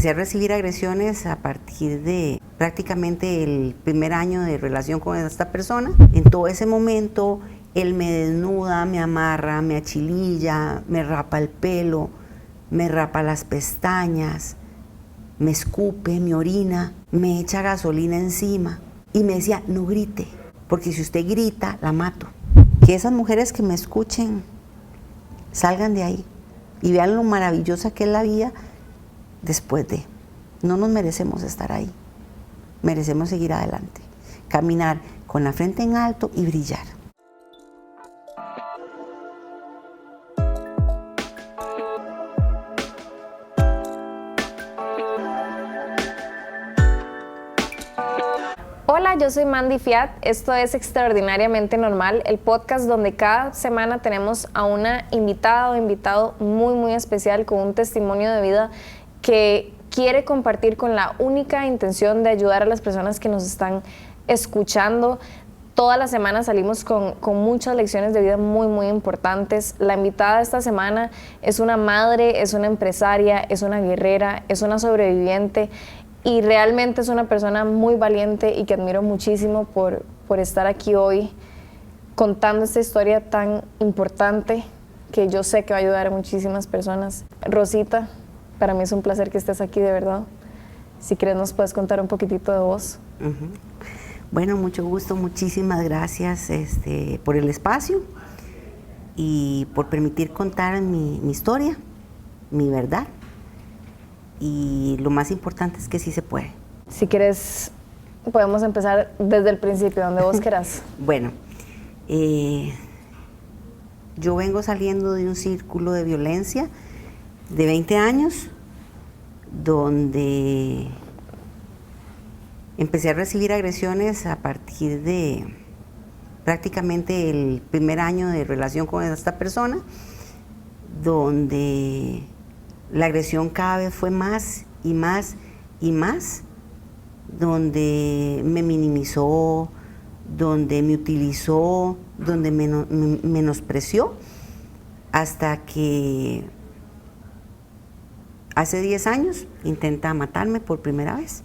Empecé a recibir agresiones a partir de prácticamente el primer año de relación con esta persona. En todo ese momento, él me desnuda, me amarra, me achililla, me rapa el pelo, me rapa las pestañas, me escupe, me orina, me echa gasolina encima y me decía, no grite, porque si usted grita, la mato. Que esas mujeres que me escuchen salgan de ahí y vean lo maravillosa que es la vida después de. No nos merecemos estar ahí, merecemos seguir adelante, caminar con la frente en alto y brillar. Hola, yo soy Mandy Fiat, esto es Extraordinariamente Normal, el podcast donde cada semana tenemos a una invitada o invitado muy especial con un testimonio de vida que quiere compartir con la única intención de ayudar a las personas que nos están escuchando. Toda la semana salimos con muchas lecciones de vida muy importantes. La invitada de esta semana es una madre, es una empresaria, es una guerrera, es una sobreviviente y realmente es una persona muy valiente y que admiro muchísimo por estar aquí hoy contando esta historia tan importante que yo sé que va a ayudar a muchísimas personas. Rosita, para mí es un placer que estés aquí, de verdad. Si quieres nos puedes contar un poquitito de vos. Bueno, mucho gusto, muchísimas gracias por el espacio y por permitir contar mi historia, mi verdad. Y lo más importante es que sí se puede. Si quieres, podemos empezar desde el principio, donde vos querás. Bueno, yo vengo saliendo de un círculo de violencia de 20 años, donde empecé a recibir agresiones a partir de prácticamente el primer año de relación con esta persona, donde la agresión cada vez fue más y más y más, donde me minimizó, donde me utilizó, donde me menospreció, hasta que hace 10 años intenta matarme por primera vez.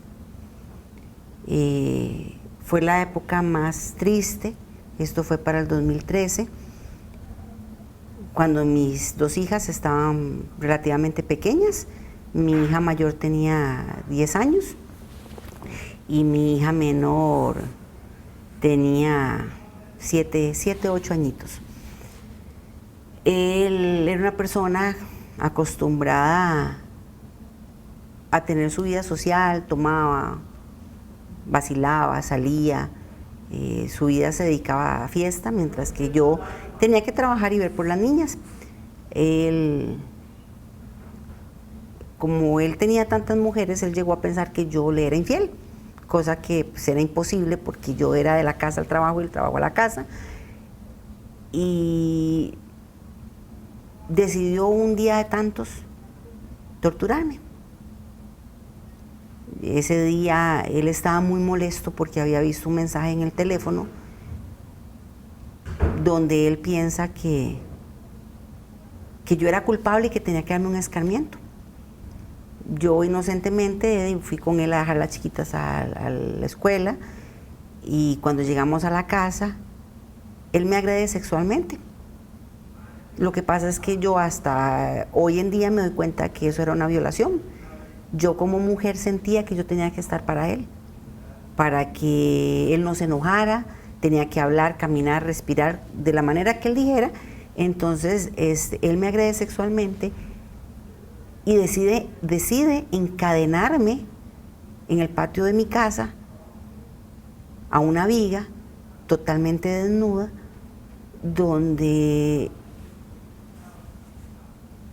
Fue la época más triste, esto fue para el 2013, cuando mis dos hijas estaban relativamente pequeñas. Mi hija mayor tenía 10 años y mi hija menor tenía 7, 8 añitos. Él era una persona acostumbrada a tener su vida social, tomaba, vacilaba, salía, su vida se dedicaba a fiesta, mientras que yo tenía que trabajar y ver por las niñas. Como él tenía tantas mujeres, él llegó a pensar que yo le era infiel, cosa que pues, era imposible porque yo era de la casa al trabajo y del trabajo a la casa. Y decidió un día de tantos torturarme. Ese día él estaba muy molesto porque había visto un mensaje en el teléfono donde él piensa que yo era culpable y que tenía que darme un escarmiento. Yo inocentemente fui con él a dejar a las chiquitas a la escuela y cuando llegamos a la casa, él me agrede sexualmente. Lo que pasa es que yo hasta hoy en día me doy cuenta que eso era una violación. Yo como mujer sentía que yo tenía que estar para él, para que él no se enojara, tenía que hablar, caminar, respirar de la manera que él dijera. Entonces él me agrede sexualmente y decide encadenarme en el patio de mi casa a una viga totalmente desnuda, donde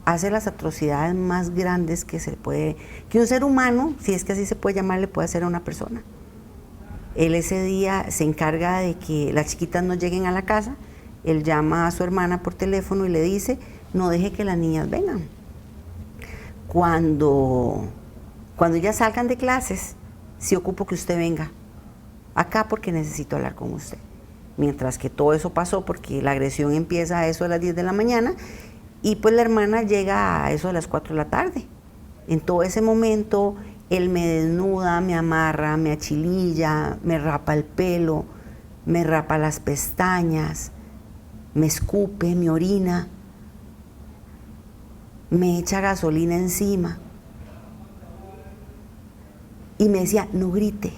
hace las atrocidades más grandes que un ser humano, si es que así se puede llamar, le puede hacer a una persona. Él ese día se encarga de que las chiquitas no lleguen a la casa. Él llama a su hermana por teléfono y le dice, no deje que las niñas vengan. Cuando ellas salgan de clases, sí ocupo que usted venga acá porque necesito hablar con usted. Mientras que todo eso pasó, porque la agresión empieza a eso a las 10 de la mañana y pues la hermana llega a eso a las 4 de la tarde. En todo ese momento, él me desnuda, me amarra, me achililla, me rapa el pelo, me rapa las pestañas, me escupe, me orina, me echa gasolina encima. Y me decía, no grite,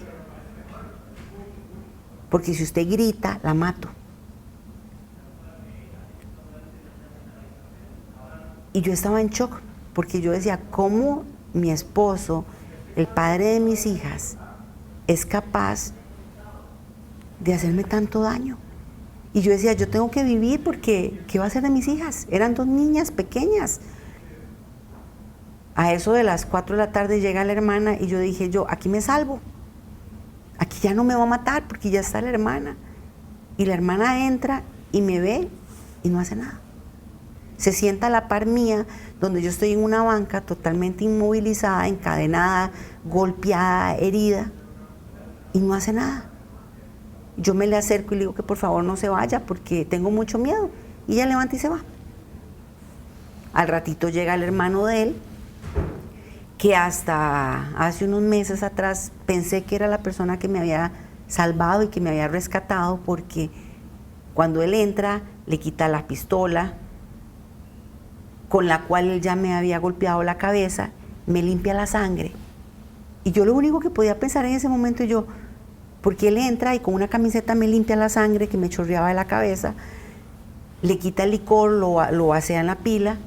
porque si usted grita, la mato. Y yo estaba en shock, porque yo decía, ¿cómo mi esposo, el padre de mis hijas, es capaz de hacerme tanto daño? Y yo decía, yo tengo que vivir porque, ¿qué va a hacer de mis hijas? Eran 2 niñas pequeñas. A eso de las 4 de la tarde llega la hermana y yo dije, aquí me salvo. Aquí ya no me va a matar porque ya está la hermana. Y la hermana entra y me ve y no hace nada. Se sienta a la par mía, donde yo estoy en una banca totalmente inmovilizada, encadenada, golpeada, herida, y no hace nada. Yo me le acerco y le digo que por favor no se vaya porque tengo mucho miedo. Y ella levanta y se va. Al ratito llega el hermano de él, que hasta hace unos meses atrás pensé que era la persona que me había salvado y que me había rescatado, porque cuando él entra le quita la pistola con la cual él ya me había golpeado la cabeza, me limpia la sangre. Y yo lo único que podía pensar en ese momento, porque él entra y con una camiseta me limpia la sangre que me chorreaba de la cabeza, le quita el licor, lo vacía en la pila,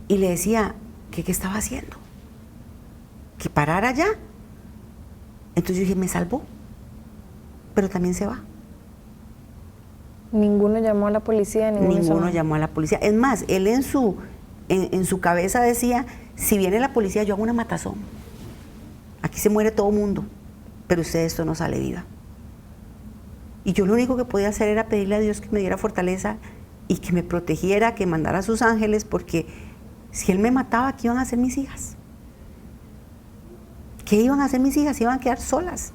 y le decía, ¿qué estaba haciendo? Que parara ya. Entonces yo dije, me salvó, pero también se va. Ninguno llamó a la policía, ninguno llamó a la policía. Es más, él en su cabeza decía, si viene la policía yo hago una matazón. Aquí se muere todo mundo, pero usted esto no sale viva. Y yo lo único que podía hacer era pedirle a Dios que me diera fortaleza y que me protegiera, que mandara a sus ángeles, porque si él me mataba, ¿qué iban a hacer mis hijas? ¿Qué iban a hacer mis hijas? Iban a quedar solas.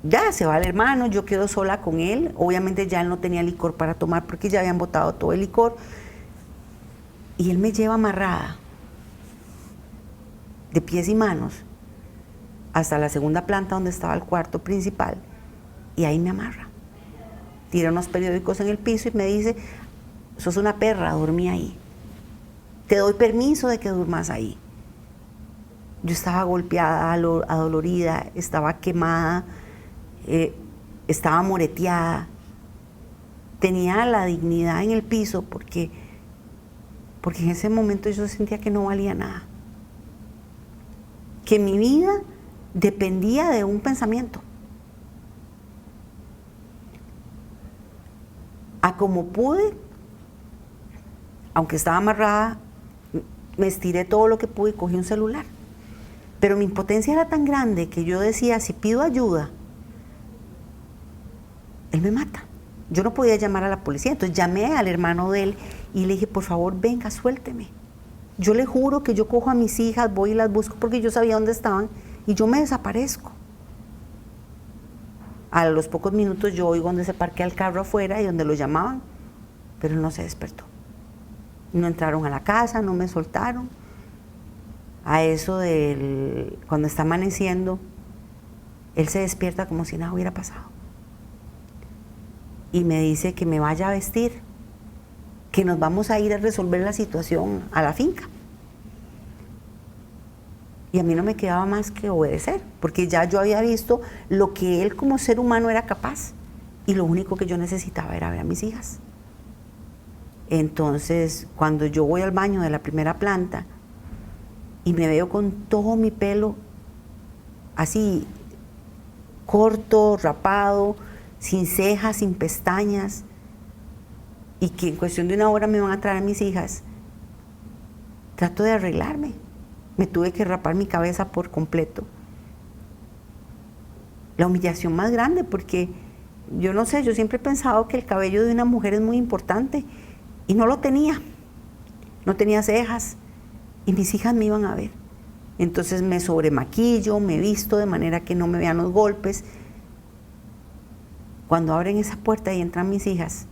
Ya se va el hermano, yo quedo sola con él. Obviamente ya él no tenía licor para tomar porque ya habían botado todo el licor. Y él me lleva amarrada, de pies y manos, hasta la segunda planta donde estaba el cuarto principal. Y ahí me amarra. Tira unos periódicos en el piso y me dice, sos una perra, dormí ahí. Te doy permiso de que durmas ahí. Yo estaba golpeada, adolorida, estaba quemada, estaba moreteada. Tenía la dignidad en el piso porque en ese momento yo sentía que no valía nada. Que mi vida dependía de un pensamiento. A como pude, aunque estaba amarrada, me estiré todo lo que pude y cogí un celular. Pero mi impotencia era tan grande que yo decía, si pido ayuda, él me mata. Yo no podía llamar a la policía, entonces llamé al hermano de él y le dije, por favor, venga, suélteme. Yo le juro que yo cojo a mis hijas, voy y las busco porque yo sabía dónde estaban y yo me desaparezco. A los pocos minutos yo oigo donde se parquea el carro afuera y donde lo llamaban, pero él no se despertó. No entraron a la casa, no me soltaron. A eso cuando está amaneciendo, él se despierta como si nada hubiera pasado. Y me dice que me vaya a vestir, que nos vamos a ir a resolver la situación a la finca. Y a mí no me quedaba más que obedecer, porque ya yo había visto lo que él como ser humano era capaz, y lo único que yo necesitaba era ver a mis hijas. Entonces, cuando yo voy al baño de la primera planta y me veo con todo mi pelo así corto, rapado, sin cejas, sin pestañas, y que en cuestión de una hora me van a traer a mis hijas, trato de arreglarme. Me tuve que rapar mi cabeza por completo. La humillación más grande, porque yo no sé, yo siempre he pensado que el cabello de una mujer es muy importante y no lo tenía. No tenía cejas y mis hijas me iban a ver. Entonces me sobremaquillo, me visto de manera que no me vean los golpes. Cuando abren esa puerta y entran mis hijas,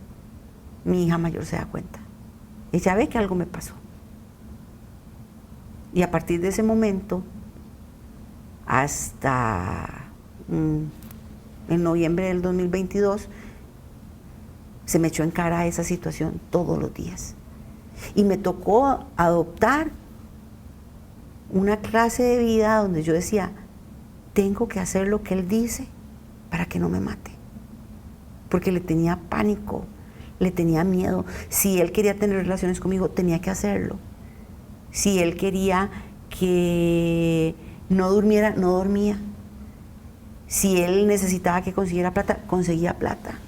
mi hija mayor se da cuenta. Ella ve que algo me pasó. Y a partir de ese momento, hasta en noviembre del 2022, se me echó en cara esa situación todos los días. Y me tocó adoptar una clase de vida donde yo decía, tengo que hacer lo que él dice para que no me mate. Porque le tenía pánico, le tenía miedo. Si él quería tener relaciones conmigo, tenía que hacerlo. Si él quería que no durmiera, no dormía. Si él necesitaba que consiguiera plata, conseguía plata.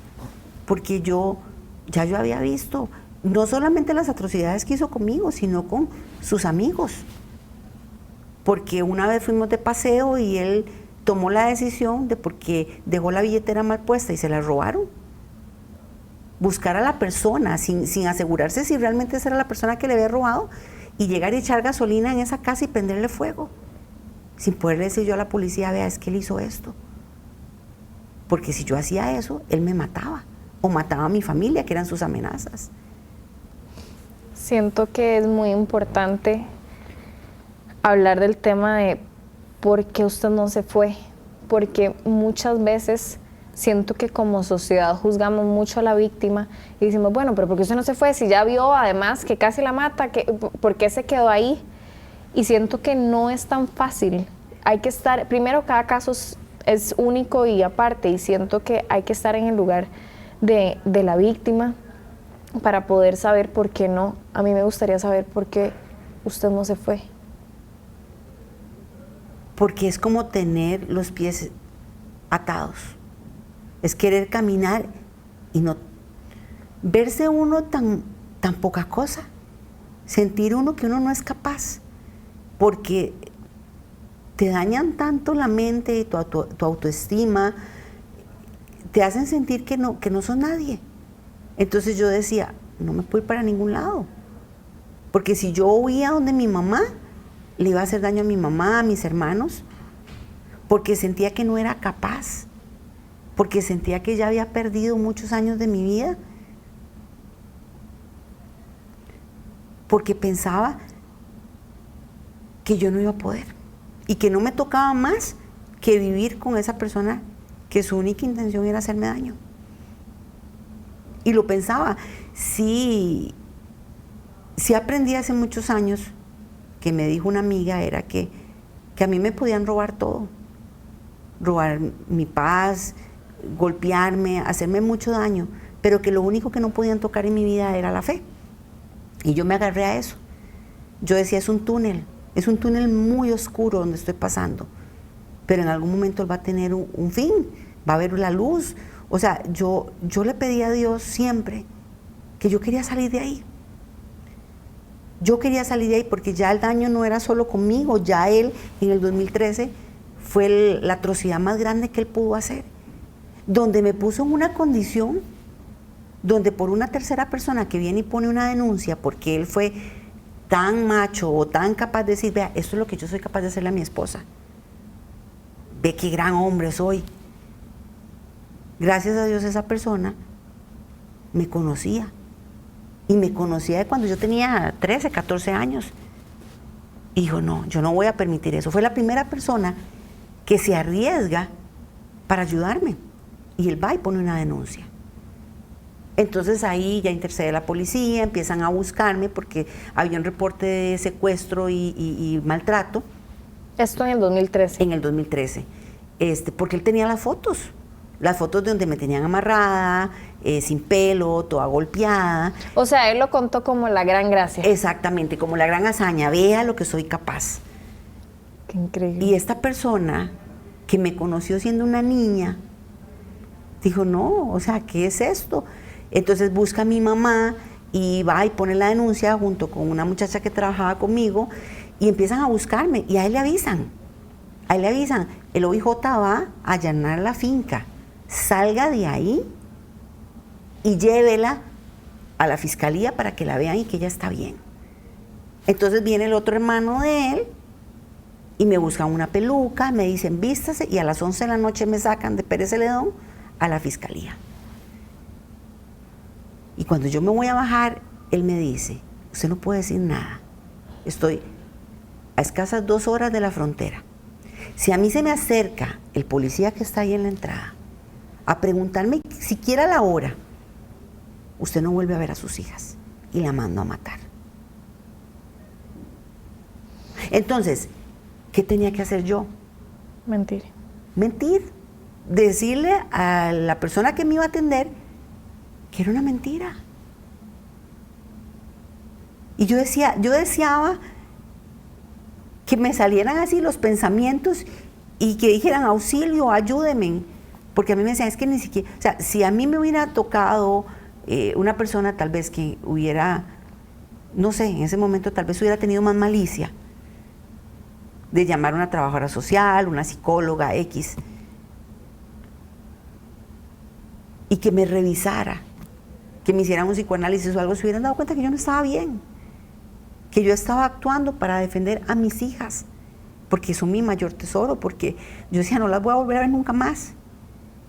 Porque yo había visto no solamente las atrocidades que hizo conmigo, sino con sus amigos. Porque una vez fuimos de paseo y él tomó la decisión de, porque dejó la billetera mal puesta y se la robaron, buscar a la persona sin asegurarse si realmente esa era la persona que le había robado, y llegar y echar gasolina en esa casa y prenderle fuego, sin poderle decir yo a la policía, vea, es que él hizo esto. Porque si yo hacía eso, él me mataba, o mataba a mi familia, que eran sus amenazas. Siento que es muy importante hablar del tema de por qué usted no se fue, porque muchas veces siento que como sociedad juzgamos mucho a la víctima y decimos, bueno, pero ¿por qué usted no se fue? Si ya vio además que casi la mata, ¿por qué se quedó ahí? Y siento que no es tan fácil. Hay que estar, primero, cada caso es único y aparte, y siento que hay que estar en el lugar de la víctima para poder saber por qué no. A mí me gustaría saber por qué usted no se fue. Porque es como tener los pies atados. Es querer caminar y no verse uno tan poca cosa, sentir uno que uno no es capaz, porque te dañan tanto la mente, tu autoestima, te hacen sentir que no sos nadie. Entonces yo decía, no me puedo ir para ningún lado, porque si yo huía donde mi mamá, le iba a hacer daño a mi mamá, a mis hermanos, porque sentía que no era capaz, porque sentía que ya había perdido muchos años de mi vida, porque pensaba que yo no iba a poder y que no me tocaba más que vivir con esa persona que su única intención era hacerme daño. Y lo pensaba. Sí aprendí hace muchos años, que me dijo una amiga, era que a mí me podían robar todo, robar mi paz, golpearme, hacerme mucho daño, pero que lo único que no podían tocar en mi vida era la fe. Y yo me agarré a eso. Yo decía, es un túnel muy oscuro donde estoy pasando, pero en algún momento él va a tener un fin, va a haber la luz. O sea, yo le pedí a Dios siempre que yo quería salir de ahí. Yo quería salir de ahí porque ya el daño no era solo conmigo, ya él en el 2013 fue la atrocidad más grande que él pudo hacer, donde me puso en una condición donde por una tercera persona que viene y pone una denuncia porque él fue tan macho o tan capaz de decir, vea, esto es lo que yo soy capaz de hacerle a mi esposa, ve qué gran hombre soy. Gracias a Dios esa persona me conocía, y me conocía de cuando yo tenía 13, 14 años. Y dijo, no, yo no voy a permitir eso. Fue la primera persona que se arriesga para ayudarme. Y él va y pone una denuncia. Entonces ahí ya intercede la policía, empiezan a buscarme porque había un reporte de secuestro y maltrato. Esto en el 2013. En el 2013. Porque él tenía las fotos de donde me tenían amarrada, sin pelo, toda golpeada. O sea, él lo contó como la gran gracia. Exactamente, como la gran hazaña, vea lo que soy capaz. Qué increíble. Y esta persona que me conoció siendo una niña, dijo, no, o sea, ¿qué es esto? Entonces busca a mi mamá y va y pone la denuncia junto con una muchacha que trabajaba conmigo y empiezan a buscarme y a él le avisan. El OIJ va a allanar la finca, salga de ahí y llévela a la fiscalía para que la vean y que ella está bien. Entonces viene el otro hermano de él y me buscan una peluca, me dicen vístase, y a las 11 de la noche me sacan de Pérez Celedón a la fiscalía. Y cuando yo me voy a bajar, él me dice, usted no puede decir nada, estoy a escasas 2 horas de la frontera. Si a mí se me acerca el policía que está ahí en la entrada a preguntarme siquiera la hora, usted no vuelve a ver a sus hijas y la mando a matar. Entonces, ¿qué tenía que hacer yo? Mentir. Mentir. Decirle a la persona que me iba a atender que era una mentira. Y yo deseaba que me salieran así los pensamientos y que dijeran auxilio, ayúdenme. Porque a mí me decían, es que ni siquiera, o sea, si a mí me hubiera tocado una persona tal vez que hubiera, no sé, en ese momento tal vez hubiera tenido más malicia de llamar a una trabajadora social, una psicóloga X, y que me revisara, que me hicieran un psicoanálisis o algo, se hubieran dado cuenta que yo no estaba bien, que yo estaba actuando para defender a mis hijas, porque son mi mayor tesoro, porque yo decía, no las voy a volver a ver nunca más,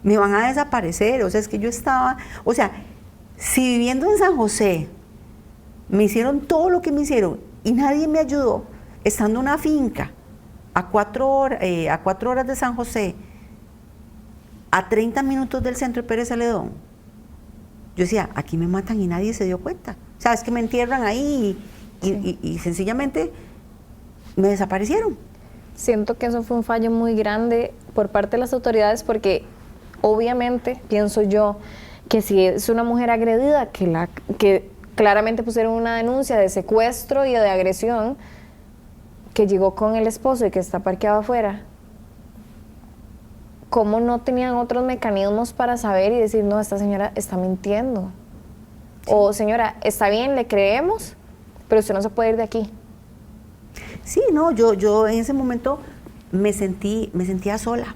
me van a desaparecer. O sea, es que yo estaba, o sea, si viviendo en San José me hicieron todo lo que me hicieron y nadie me ayudó, estando en una finca a 4 horas de San José, a 30 minutos del centro de Pérez Celedón, yo decía, aquí me matan y nadie se dio cuenta. O sea, es que me entierran ahí y sencillamente me desaparecieron. Siento que eso fue un fallo muy grande por parte de las autoridades, porque obviamente pienso yo que si es una mujer agredida, que claramente pusieron una denuncia de secuestro y de agresión, que llegó con el esposo y que está parqueado afuera, ¿cómo no tenían otros mecanismos para saber y decir, no, esta señora está mintiendo? Sí. O señora, está bien, le creemos, pero usted no se puede ir de aquí. Sí, no, yo en ese momento me sentía sola.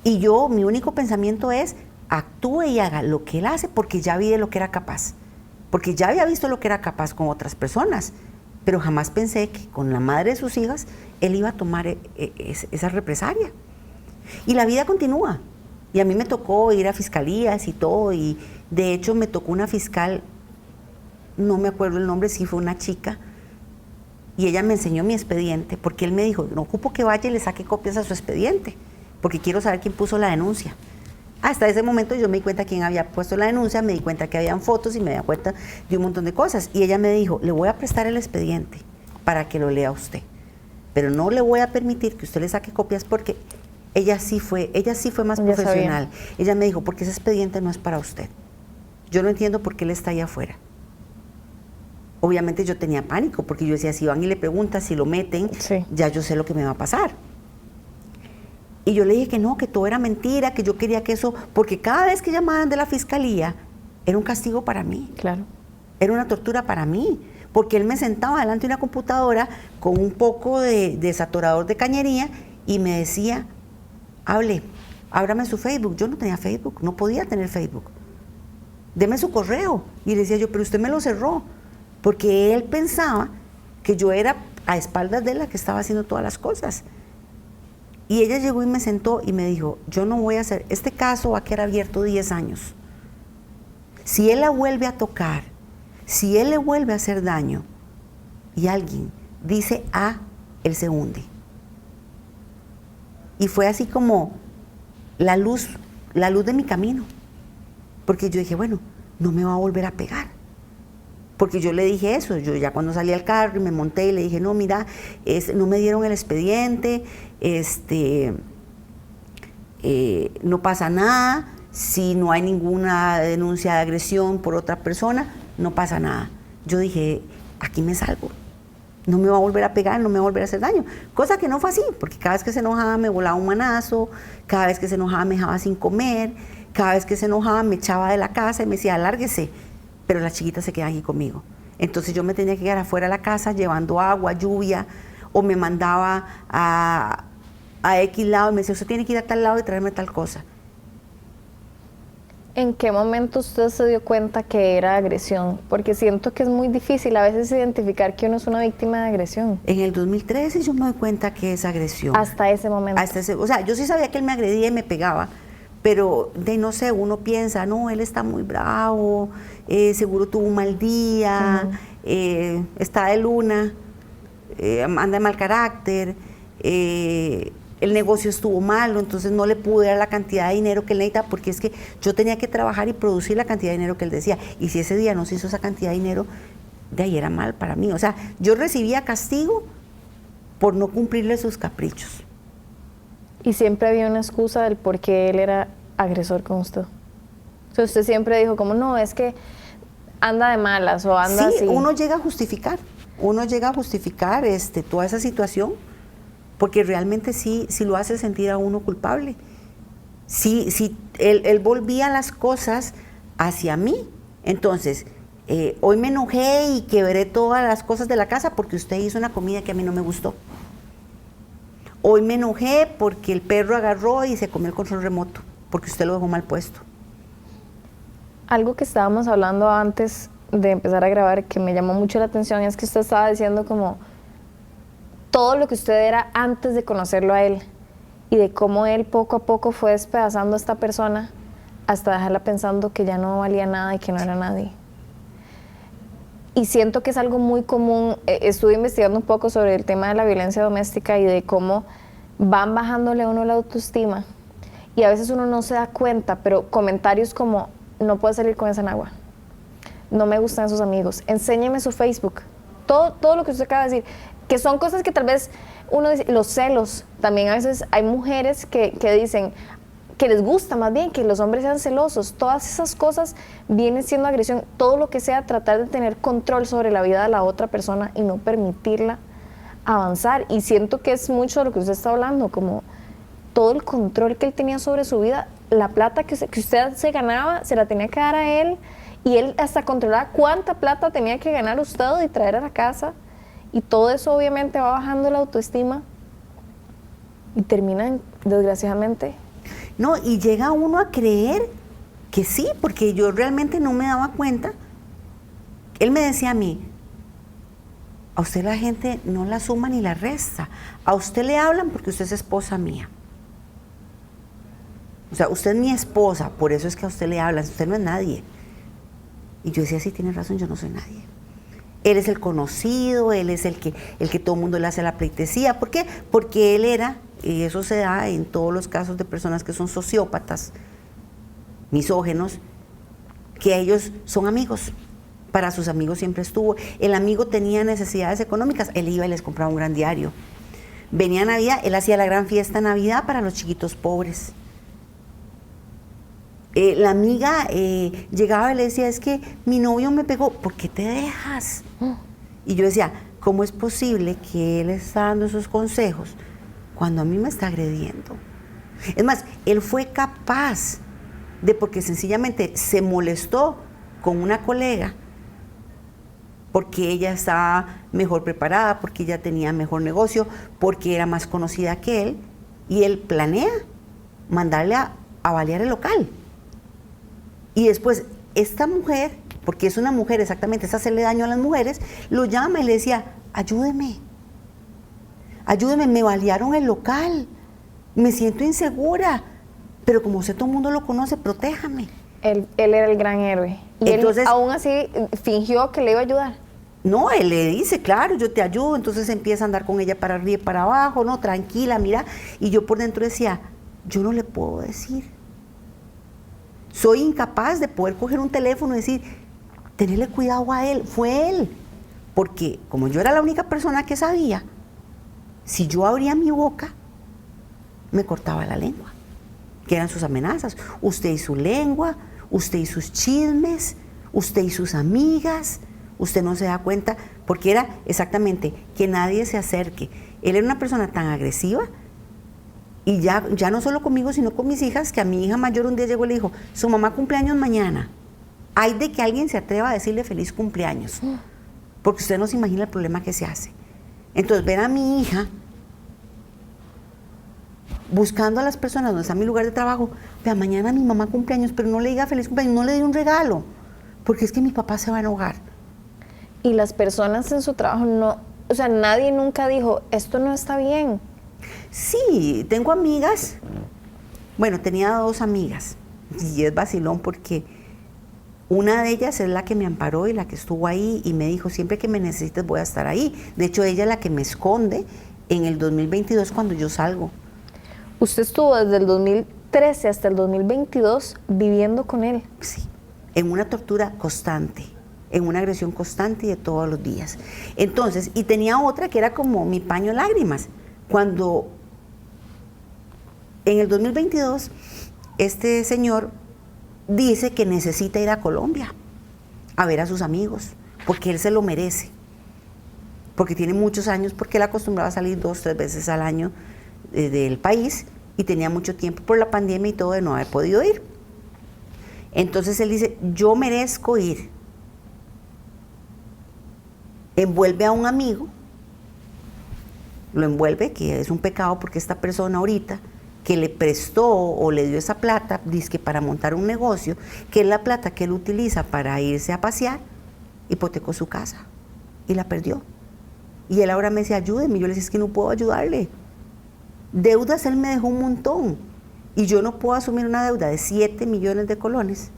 Y mi único pensamiento es, actúe y haga lo que él hace, porque ya vi de lo que era capaz. Porque ya había visto lo que era capaz con otras personas, pero jamás pensé que con la madre de sus hijas, él iba a tomar esa represalia. Y la vida continúa. Y a mí me tocó ir a fiscalías y todo, y de hecho me tocó una fiscal, no me acuerdo el nombre, sí fue una chica, y ella me enseñó mi expediente, porque él me dijo, no ocupo que vaya y le saque copias a su expediente, porque quiero saber quién puso la denuncia. Hasta ese momento yo me di cuenta quién había puesto la denuncia, me di cuenta que habían fotos y me di cuenta de un montón de cosas. Y ella me dijo, le voy a prestar el expediente para que lo lea usted, pero no le voy a permitir que usted le saque copias, porque ella sí fue más profesional. Sabía. Ella me dijo, porque ese expediente no es para usted. Yo no entiendo por qué él está ahí afuera. Obviamente yo tenía pánico, porque yo decía, si van y le preguntan, si lo meten, sí, ya yo sé lo que me va a pasar. Y yo le dije que no, que todo era mentira, que yo quería que eso, porque cada vez que llamaban de la fiscalía, era un castigo para mí. Claro. Era una tortura para mí, porque él me sentaba delante de una computadora con un poco de desatorador de cañería y me decía, ábrame su Facebook. Yo no tenía Facebook, no podía tener Facebook. Deme su correo. Y le decía yo, pero usted me lo cerró, porque él pensaba que yo era a espaldas de él la que estaba haciendo todas las cosas. Y ella llegó y me sentó y me dijo, yo no voy a hacer, este caso va a quedar abierto 10 años. Si él la vuelve a tocar, si él le vuelve a hacer daño y alguien dice A, él se hunde. Y fue así como la luz de mi camino. Porque yo dije, bueno, no me va a volver a pegar. Porque yo le dije eso, yo ya cuando salí al carro y me monté y le dije, no, mira, no me dieron el expediente, no pasa nada, si no hay ninguna denuncia de agresión por otra persona, no pasa nada. Yo dije, aquí me salgo, no me va a volver a pegar, no me va a volver a hacer daño. Cosa que no fue así, porque cada vez que se enojaba me volaba un manazo, cada vez que se enojaba me dejaba sin comer, cada vez que se enojaba me echaba de la casa y me decía, lárguese. Pero las chiquitas se quedan aquí conmigo. Entonces yo me tenía que quedar afuera de la casa llevando agua, lluvia, o me mandaba a X lado y me decía, usted tiene que ir a tal lado y traerme tal cosa. ¿En qué momento usted se dio cuenta que era agresión? Porque siento que es muy difícil a veces identificar que uno es una víctima de agresión. En el 2013 yo me doy cuenta que es agresión. Hasta ese momento. O sea, yo sí sabía que él me agredía y me pegaba, pero no sé, uno piensa, no, él está muy bravo, seguro tuvo un mal día, está de luna, anda de mal carácter, el negocio estuvo malo, entonces no le pude dar la cantidad de dinero que él necesitaba, porque es que yo tenía que trabajar y producir la cantidad de dinero que él decía, y si ese día no se hizo esa cantidad de dinero, de ahí era mal para mí. O sea, yo recibía castigo por no cumplirle sus caprichos. Y siempre había una excusa del por qué él era agresor con usted. O sea, usted siempre dijo como, no, es que anda de malas o anda así. Sí, uno llega a justificar toda esa situación, porque realmente sí lo hace sentir a uno culpable. Sí, él volvía las cosas hacia mí. Entonces, hoy me enojé y quebré todas las cosas de la casa porque usted hizo una comida que a mí no me gustó. Hoy me enojé porque el perro agarró y se comió el control remoto, porque usted lo dejó mal puesto. Algo que estábamos hablando antes de empezar a grabar que me llamó mucho la atención es que usted estaba diciendo como todo lo que usted era antes de conocerlo a él y de cómo él poco a poco fue despedazando a esta persona hasta dejarla pensando que ya no valía nada y que no era nadie. Y siento que es algo muy común. Estuve investigando un poco sobre el tema de la violencia doméstica y de cómo van bajándole a uno la autoestima y a veces uno no se da cuenta, pero comentarios como no puede salir con esa nagua, no me gustan sus amigos, enséñeme su Facebook, todo lo que usted acaba de decir, que son cosas que tal vez uno dice, los celos, también a veces hay mujeres que dicen que les gusta más bien que los hombres sean celosos, todas esas cosas vienen siendo agresión, todo lo que sea tratar de tener control sobre la vida de la otra persona y no permitirla avanzar. Y siento que es mucho de lo que usted está hablando, como todo el control que él tenía sobre su vida, la plata que usted se ganaba, se la tenía que dar a él, y él hasta controlaba cuánta plata tenía que ganar usted y traer a la casa, y todo eso obviamente va bajando la autoestima y termina, desgraciadamente. No, y llega uno a creer que sí, porque yo realmente no me daba cuenta. Él me decía a mí, a usted la gente no la suma ni la resta, a usted le hablan porque usted es esposa mía. O sea, usted es mi esposa, por eso es que a usted le hablan, usted no es nadie. Y yo decía, sí, tiene razón, yo no soy nadie. Él es el conocido, él es el que todo el mundo le hace la pleitesía. ¿Por qué? Porque él era, y eso se da en todos los casos de personas que son sociópatas, misógenos, que ellos son amigos. Para sus amigos siempre estuvo. El amigo tenía necesidades económicas, él iba y les compraba un gran diario. Venía Navidad, él hacía la gran fiesta de Navidad para los chiquitos pobres. La amiga llegaba y le decía, es que mi novio me pegó, ¿por qué te dejas? Y yo decía, ¿cómo es posible que él está dando esos consejos cuando a mí me está agrediendo? Es más, él fue capaz de, porque sencillamente se molestó con una colega, porque ella estaba mejor preparada, porque ella tenía mejor negocio, porque era más conocida que él, y él planea mandarle a balear el local. Y después, esta mujer, porque es una mujer exactamente, es hacerle daño a las mujeres, lo llama y le decía, ayúdeme, me balearon el local, me siento insegura, pero como usted todo el mundo lo conoce, protéjame. Él era el gran héroe. Y entonces, él aún así fingió que le iba a ayudar. No, él le dice, claro, yo te ayudo, entonces empieza a andar con ella para arriba y para abajo, no, tranquila, mira. Y yo por dentro decía, yo no le puedo decir. Soy incapaz de poder coger un teléfono y decir, tenerle cuidado a él, fue él. Porque como yo era la única persona que sabía, si yo abría mi boca, me cortaba la lengua, que eran sus amenazas. Usted y su lengua, usted y sus chismes, usted y sus amigas, usted no se da cuenta, porque era exactamente que nadie se acerque. Él era una persona tan agresiva, y ya no solo conmigo, sino con mis hijas, que a mi hija mayor un día llegó y le dijo, su mamá cumpleaños mañana. Hay de que alguien se atreva a decirle feliz cumpleaños, porque usted no se imagina el problema que se hace. Entonces, ver a mi hija buscando a las personas donde está mi lugar de trabajo, vea, mañana mi mamá cumpleaños, pero no le diga feliz cumpleaños, no le dé un regalo, porque es que mi papá se va a enojar. Y las personas en su trabajo no, o sea, nadie nunca dijo, esto no está bien. Sí, tengo amigas, bueno, tenía 2 amigas, y es vacilón porque Una de ellas es la que me amparó y la que estuvo ahí y me dijo, siempre que me necesites voy a estar ahí. De hecho, ella es la que me esconde en el 2022 cuando yo salgo. Usted estuvo desde el 2013 hasta el 2022 viviendo con él. Sí, en una tortura constante, en una agresión constante y de todos los días. Entonces, y tenía otra que era como mi paño de lágrimas. Cuando en el 2022 este señor dice que necesita ir a Colombia a ver a sus amigos, porque él se lo merece, porque tiene muchos años, porque él acostumbraba a salir 2 o 3 veces al año del país y tenía mucho tiempo por la pandemia y todo de no haber podido ir. Entonces él dice, yo merezco ir. Envuelve a un amigo, lo envuelve, que es un pecado porque esta persona ahorita que le prestó o le dio esa plata, dizque para montar un negocio, que es la plata que él utiliza para irse a pasear, hipotecó su casa y la perdió. Y él ahora me dice, ayúdeme. Yo le decía, es que no puedo ayudarle. Deudas él me dejó un montón y yo no puedo asumir una deuda de 7 millones de colones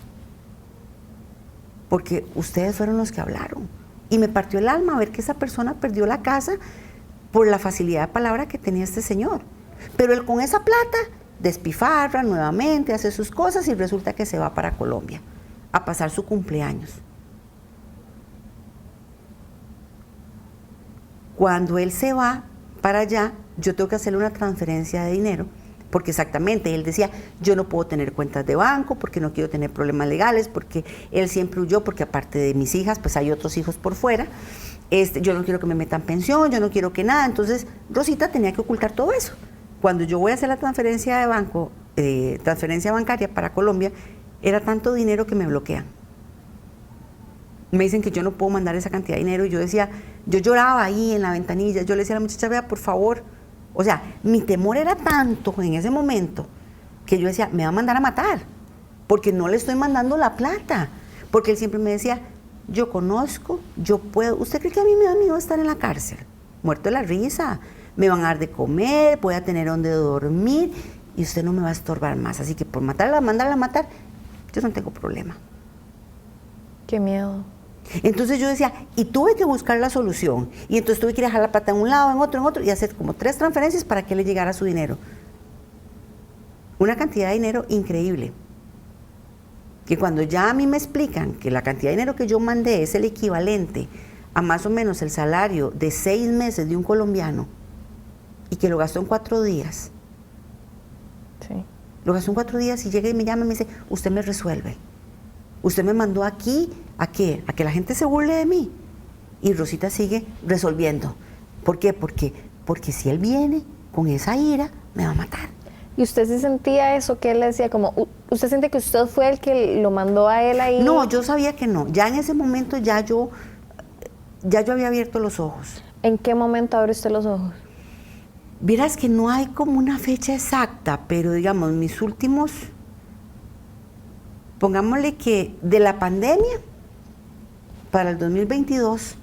porque ustedes fueron los que hablaron. Y me partió el alma ver que esa persona perdió la casa por la facilidad de palabra que tenía este señor. Pero él con esa plata despifarra nuevamente, hace sus cosas y resulta que se va para Colombia a pasar su cumpleaños. Cuando él se va para allá, yo tengo que hacerle una transferencia de dinero, porque exactamente, él decía, yo no puedo tener cuentas de banco, porque no quiero tener problemas legales, porque él siempre huyó, porque aparte de mis hijas, pues hay otros hijos por fuera, yo no quiero que me metan pensión, yo no quiero que nada, entonces Rosita tenía que ocultar todo eso. Cuando yo voy a hacer la transferencia de banco, transferencia bancaria para Colombia, era tanto dinero que me bloquean. Me dicen que yo no puedo mandar esa cantidad de dinero y yo decía, yo lloraba ahí en la ventanilla, yo le decía a la muchacha, vea, por favor, o sea, mi temor era tanto en ese momento que yo decía, me va a mandar a matar, porque no le estoy mandando la plata, porque él siempre me decía, yo conozco, yo puedo, ¿usted cree que a mí me da miedo estar en la cárcel? Muerto de la risa, me van a dar de comer, voy a tener donde dormir y usted no me va a estorbar más, así que por matarla, mandarla a matar, yo no tengo problema. Qué miedo. Entonces yo decía, y tuve que buscar la solución, y entonces tuve que ir a dejar la plata en un lado, en otro, y hacer como 3 transferencias para que le llegara su dinero. Una cantidad de dinero increíble, que cuando ya a mí me explican que la cantidad de dinero que yo mandé es el equivalente a más o menos el salario de 6 meses de un colombiano, y que lo gastó en 4 días. Sí. Lo gastó en 4 días y llega y me llama y me dice, usted me resuelve. Usted me mandó aquí, ¿a qué? A que la gente se burle de mí. Y Rosita sigue resolviendo. ¿Por qué? Porque si él viene con esa ira, me va a matar. ¿Y usted sí sentía eso que él le decía? Como, ¿usted siente que usted fue el que lo mandó a él ahí? No, yo sabía que no. Ya en ese momento ya yo había abierto los ojos. ¿En qué momento abre usted los ojos? Vieras que no hay como una fecha exacta, pero digamos, mis últimos, pongámosle que de la pandemia para el 2022,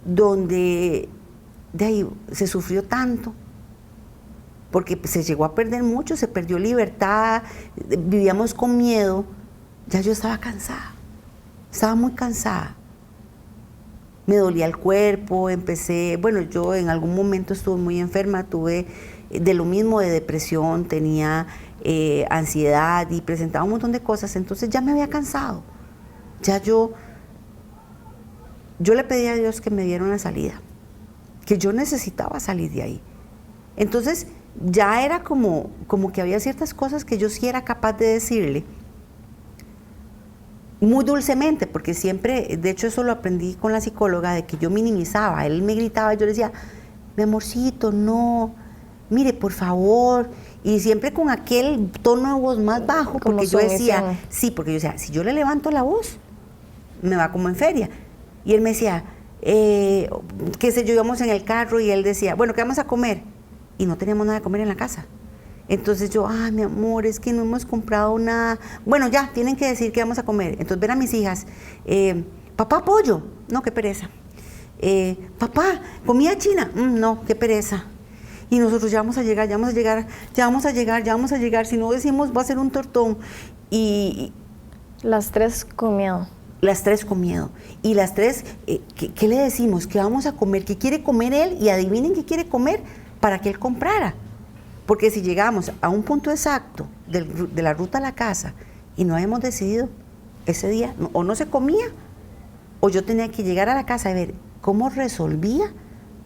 donde de ahí se sufrió tanto, porque se llegó a perder mucho, se perdió libertad, vivíamos con miedo, ya yo estaba cansada, estaba muy cansada. Me dolía el cuerpo, yo en algún momento estuve muy enferma, tuve de lo mismo de depresión, tenía ansiedad y presentaba un montón de cosas, entonces ya me había cansado. Ya yo le pedí a Dios que me diera una salida, que yo necesitaba salir de ahí. Entonces ya era como que había ciertas cosas que yo sí era capaz de decirle, muy dulcemente, porque siempre, de hecho eso lo aprendí con la psicóloga, de que yo minimizaba, él me gritaba, yo le decía, mi amorcito, no, mire, por favor, y siempre con aquel tono de voz más bajo, porque yo decía, sí, porque yo decía, si yo le levanto la voz, me va como en feria. Y él me decía, qué sé yo, íbamos en el carro y él decía, bueno, ¿qué vamos a comer? Y no teníamos nada de comer en la casa. Entonces yo, ay, mi amor, es que no hemos comprado nada. Bueno, ya, tienen que decir qué vamos a comer. Entonces ver a mis hijas, papá, pollo. No, qué pereza. Papá, comida china. No, qué pereza. Y nosotros ya vamos a llegar. Si no decimos va a ser un tortón. Y Las tres con miedo. Las tres con miedo. Y las tres, ¿qué le decimos? ¿Qué vamos a comer? ¿Qué quiere comer él? Y adivinen qué quiere comer para que él comprara. Porque si llegamos a un punto exacto de la ruta a la casa y no habíamos decidido ese día, o no se comía, o yo tenía que llegar a la casa y ver cómo resolvía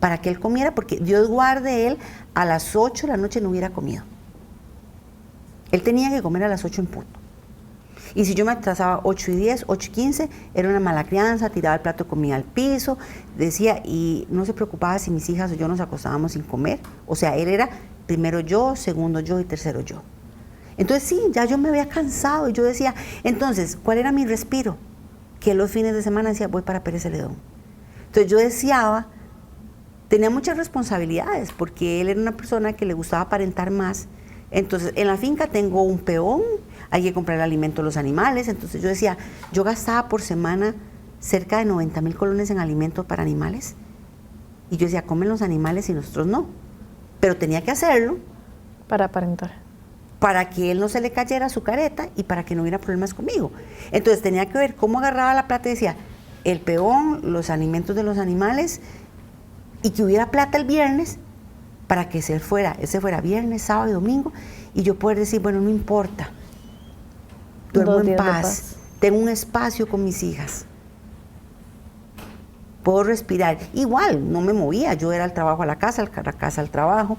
para que él comiera, porque Dios guarde, él a las 8 de la noche no hubiera comido. Él tenía que comer a las 8 en punto. Y si yo me atrasaba 8:10, 8:15, era una mala crianza, tiraba el plato de comida al piso, decía, y no se preocupaba si mis hijas o yo nos acostábamos sin comer. O sea, él era primero yo, segundo yo y tercero yo. Entonces sí, ya yo me había cansado y yo decía, entonces, ¿cuál era mi respiro? Que los fines de semana decía, voy para Pérez Celedón. Entonces yo deseaba, tenía muchas responsabilidades, porque él era una persona que le gustaba aparentar más. Entonces, en la finca tengo un peón, hay que comprar el alimento a los animales. Entonces yo decía, yo gastaba por semana cerca de 90,000 colones en alimentos para animales. Y yo decía, comen los animales y nosotros no. Pero tenía que hacerlo. Para aparentar. Para que él no se le cayera su careta y para que no hubiera problemas conmigo. Entonces tenía que ver cómo agarraba la plata y decía, el peón, los alimentos de los animales, y que hubiera plata el viernes para que ese fuera viernes, sábado y domingo, y yo poder decir, bueno, no importa, duermo en paz, tengo un espacio con mis hijas, puedo respirar. Igual, no me movía, yo era al trabajo a la casa al trabajo,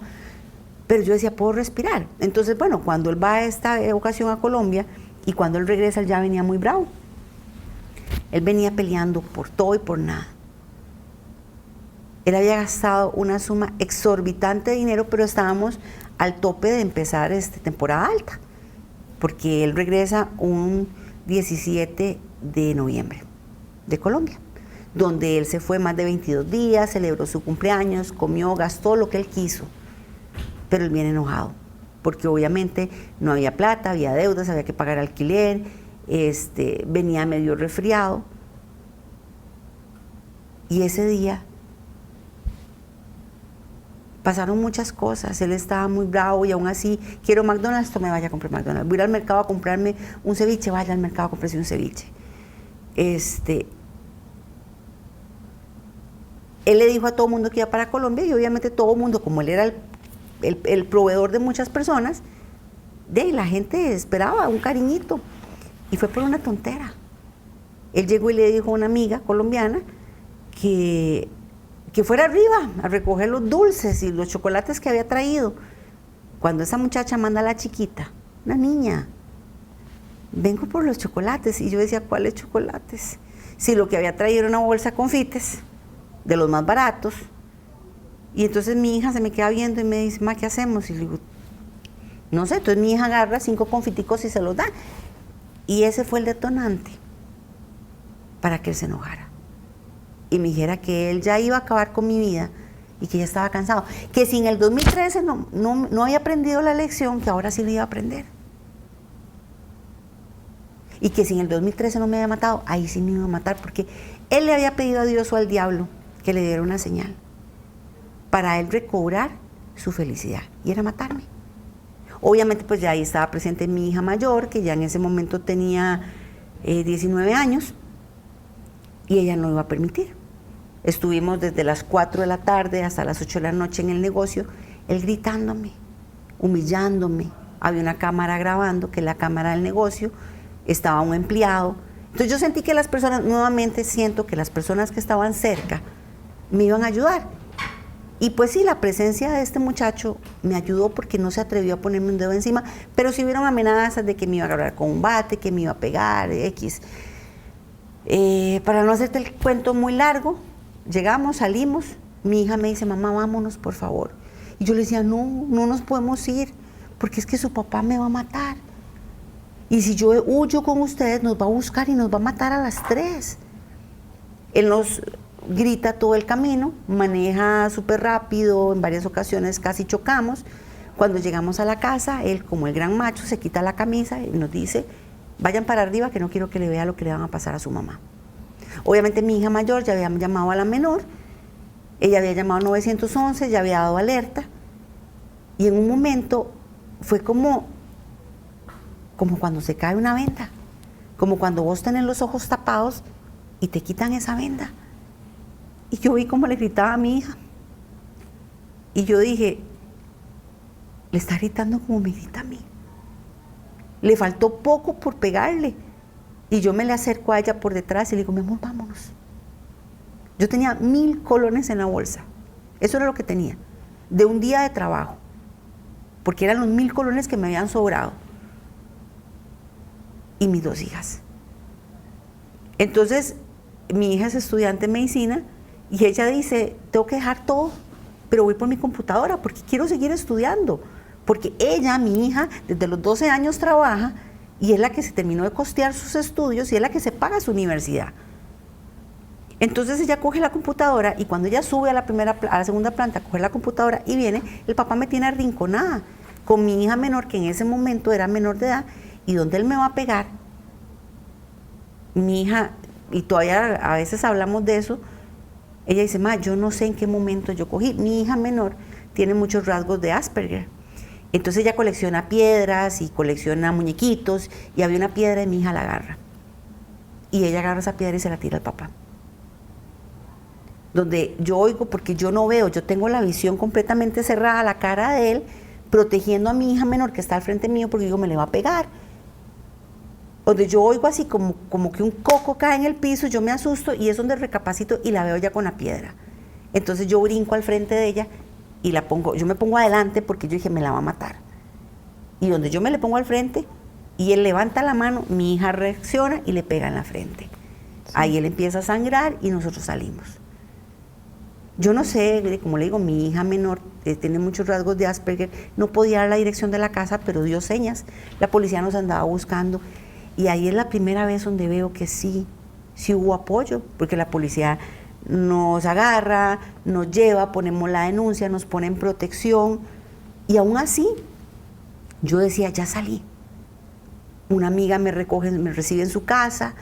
pero yo decía, puedo respirar. Entonces, bueno, cuando él va a esta ocasión a Colombia, y cuando él regresa, él ya venía muy bravo. Él venía peleando por todo y por nada. Él había gastado una suma exorbitante de dinero, pero estábamos al tope de empezar temporada alta, porque él regresa un 17 de noviembre de Colombia, donde él se fue más de 22 días, celebró su cumpleaños, comió, gastó lo que él quiso, pero él viene enojado, porque obviamente no había plata, había deudas, había que pagar alquiler, venía medio resfriado, y ese día pasaron muchas cosas, él estaba muy bravo y aún así, quiero McDonald's, me vaya a comprar McDonald's, voy a ir al mercado a comprarme un ceviche, vaya al mercado a comprarse un ceviche. Él le dijo a todo el mundo que iba para Colombia y obviamente todo el mundo, como él era el proveedor de muchas personas, la gente esperaba un cariñito y fue por una tontera. Él llegó y le dijo a una amiga colombiana que fuera arriba a recoger los dulces y los chocolates que había traído. Cuando esa muchacha manda a la chiquita, una niña, vengo por los chocolates, y yo decía, ¿cuáles chocolates? Si lo que había traído era una bolsa de confites, de los más baratos. Y entonces mi hija se me queda viendo y me dice, ma, ¿qué hacemos? Y le digo, no sé. Entonces mi hija agarra 5 confiticos y se los da. Y ese fue el detonante para que él se enojara y me dijera que él ya iba a acabar con mi vida y que ya estaba cansado, que si en el 2013 no había aprendido la lección, que ahora sí lo iba a aprender, y que si en el 2013 no me había matado, ahí sí me iba a matar, porque él le había pedido a Dios o al diablo que le diera una señal para él recobrar su felicidad, y era matarme. Obviamente pues ya ahí estaba presente mi hija mayor, que ya en ese momento tenía 19 años, y ella no iba a permitir. Estuvimos desde las 4 de la tarde hasta las 8 de la noche en el negocio, él gritándome, humillándome. Había una cámara grabando, que es la cámara del negocio, estaba un empleado. Entonces yo sentí que las personas, nuevamente siento que las personas que estaban cerca me iban a ayudar. Y pues sí, la presencia de este muchacho me ayudó, porque no se atrevió a ponerme un dedo encima, pero sí hubieron amenazas de que me iba a agarrar con un bate, que me iba a pegar, X. Para no hacerte el cuento muy largo, llegamos, salimos, mi hija me dice, mamá, vámonos por favor. Y yo le decía, no nos podemos ir, porque es que su papá me va a matar. Y si yo huyo con ustedes, nos va a buscar y nos va a matar a las 3. Él nos grita todo el camino, maneja súper rápido, en varias ocasiones casi chocamos. Cuando llegamos a la casa, él, como el gran macho, se quita la camisa y nos dice, vayan para arriba, que no quiero que le vea lo que le van a pasar a su mamá. Obviamente mi hija mayor ya había llamado a la menor, ella había llamado 911, ya había dado alerta, y en un momento fue como cuando se cae una venda. como cuando vos tenés los ojos tapados y te quitan esa venda. Y yo vi cómo le gritaba a mi hija. Y yo dije, le está gritando como me grita a mí. Le faltó poco por pegarle. Y yo me le acerco a ella por detrás y le digo, mi amor, vámonos. Yo tenía 1000 colones en la bolsa. Eso era lo que tenía, de un día de trabajo. Porque eran los 1000 colones que me habían sobrado. Y mis 2 hijas. Entonces, mi hija es estudiante de medicina y ella dice, tengo que dejar todo, pero voy por mi computadora porque quiero seguir estudiando. Porque ella, mi hija, desde los 12 años trabaja y es la que se terminó de costear sus estudios y es la que se paga su universidad. Entonces ella coge la computadora y cuando ella sube a la segunda planta, coge la computadora y viene, el papá me tiene arrinconada con mi hija menor, que en ese momento era menor de edad, y donde él me va a pegar, mi hija, y todavía a veces hablamos de eso, ella dice, ma, yo no sé en qué momento yo cogí. Mi hija menor tiene muchos rasgos de Asperger. Entonces ella colecciona piedras y colecciona muñequitos, y había una piedra y mi hija la agarra. Y ella agarra esa piedra y se la tira al papá. Donde yo oigo, porque yo no veo, yo tengo la visión completamente cerrada, la cara de él, protegiendo a mi hija menor que está al frente mío, porque digo, me le va a pegar. Donde yo oigo así como que un coco cae en el piso, yo me asusto y es donde recapacito y la veo ya con la piedra. Entonces yo brinco al frente de ella y yo me pongo adelante porque yo dije, me la va a matar. Y donde yo me le pongo al frente y él levanta la mano, mi hija reacciona y le pega en la frente. Sí. Ahí él empieza a sangrar y nosotros salimos. Yo no sé, como le digo, mi hija menor tiene muchos rasgos de Asperger, no podía dar la dirección de la casa, pero dio señas. La policía nos andaba buscando y ahí es la primera vez donde veo que sí hubo apoyo, porque la policía nos agarra, nos lleva, ponemos la denuncia, nos pone en protección y aún así yo decía, ya salí. Una amiga me recoge, me recibe en su casa,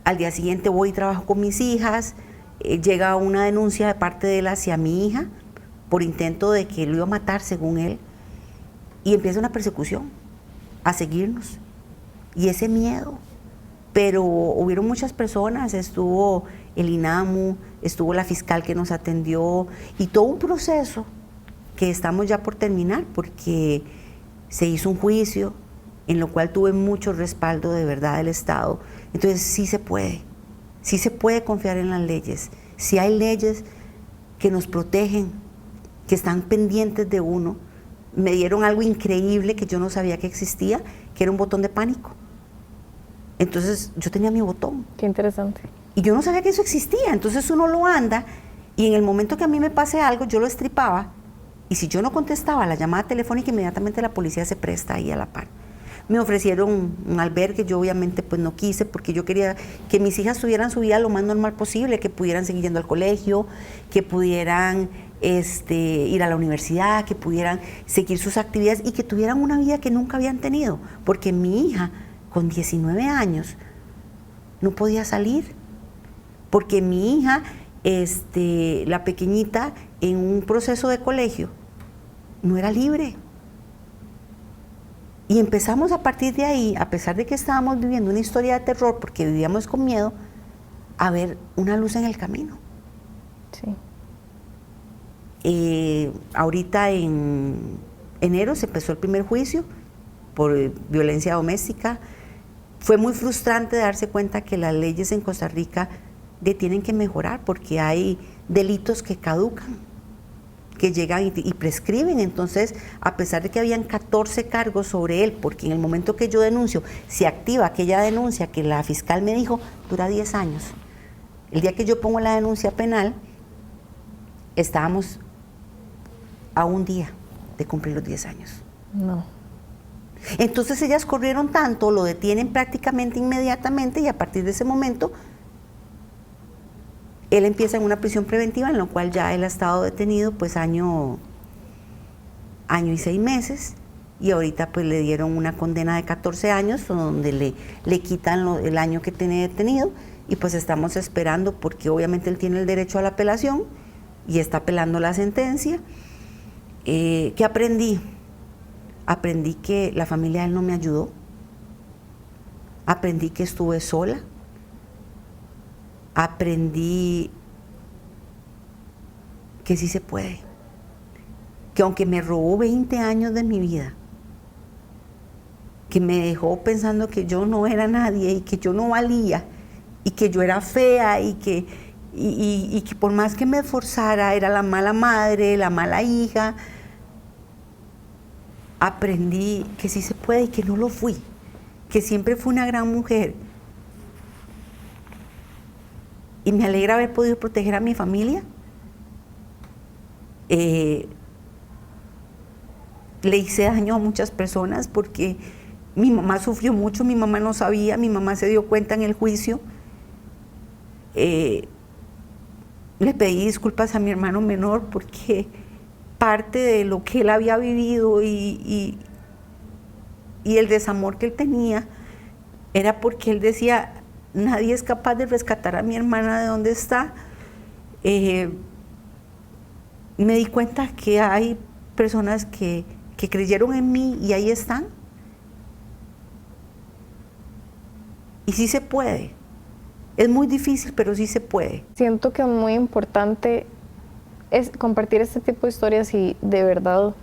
al día siguiente voy y trabajo con mis hijas. Llega una denuncia de parte de él hacia mi hija por intento de que lo iba a matar según él y empieza una persecución a seguirnos y ese miedo, pero hubieron muchas personas, estuvo el INAMU, estuvo la fiscal que nos atendió y todo un proceso que estamos ya por terminar porque se hizo un juicio en lo cual tuve mucho respaldo de verdad del Estado. Entonces sí se puede confiar en las leyes. Si hay leyes que nos protegen, que están pendientes de uno. Me dieron algo increíble que yo no sabía que existía, que era un botón de pánico. Entonces yo tenía mi botón. Qué interesante. Y yo no sabía que eso existía. Entonces uno lo anda y en el momento que a mí me pase algo, yo lo estripaba. Y si yo no contestaba la llamada telefónica, inmediatamente la policía se presta ahí a la par. Me ofrecieron un albergue, yo obviamente pues no quise porque yo quería que mis hijas tuvieran su vida lo más normal posible, que pudieran seguir yendo al colegio, que pudieran ir a la universidad, que pudieran seguir sus actividades y que tuvieran una vida que nunca habían tenido, porque mi hija con 19 años no podía salir, porque mi hija, la pequeñita, en un proceso de colegio, no era libre. Y empezamos a partir de ahí, a pesar de que estábamos viviendo una historia de terror, porque vivíamos con miedo, a ver una luz en el camino. Sí. Ahorita en enero se empezó el primer juicio por violencia doméstica. Fue muy frustrante darse cuenta que las leyes en Costa Rica tienen que mejorar porque hay delitos que caducan, que llegan y prescriben. Entonces, a pesar de que habían 14 cargos sobre él, porque en el momento que yo denuncio, se activa aquella denuncia que la fiscal me dijo, dura 10 años. El día que yo pongo la denuncia penal, estábamos a un día de cumplir los 10 años. No. Entonces ellas corrieron tanto, lo detienen prácticamente inmediatamente y a partir de ese momento él empieza en una prisión preventiva en la cual ya él ha estado detenido pues año y 6 meses y ahorita pues le dieron una condena de 14 años donde le quitan el año que tiene detenido y pues estamos esperando porque obviamente él tiene el derecho a la apelación y está apelando la sentencia. ¿Qué aprendí? Aprendí que la familia de él no me ayudó. Aprendí que estuve sola. Aprendí que sí se puede. Que aunque me robó 20 años de mi vida, que me dejó pensando que yo no era nadie y que yo no valía y que yo era fea y que por más que me esforzara era la mala madre, la mala hija, aprendí que sí se puede y que no lo fui, que siempre fui una gran mujer. Y me alegra haber podido proteger a mi familia. Le hice daño a muchas personas porque mi mamá sufrió mucho, mi mamá no sabía, mi mamá se dio cuenta en el juicio. Le pedí disculpas a mi hermano menor porque parte de lo que él había vivido y el desamor que él tenía era porque él decía, nadie es capaz de rescatar a mi hermana de donde está. Me di cuenta que hay personas que creyeron en mí y ahí están. Y sí se puede. Es muy difícil, pero sí se puede. Siento que es muy importante es compartir este tipo de historias y de verdad,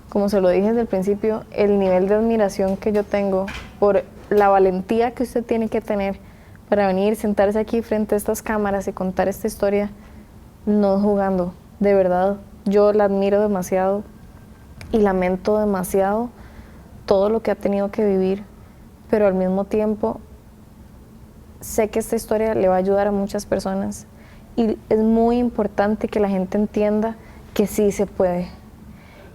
como se lo dije desde el principio, el nivel de admiración que yo tengo por la valentía que usted tiene que tener para venir, sentarse aquí frente a estas cámaras y contar esta historia, no jugando. De verdad, yo la admiro demasiado y lamento demasiado todo lo que ha tenido que vivir, pero al mismo tiempo sé que esta historia le va a ayudar a muchas personas y es muy importante que la gente entienda que sí se puede,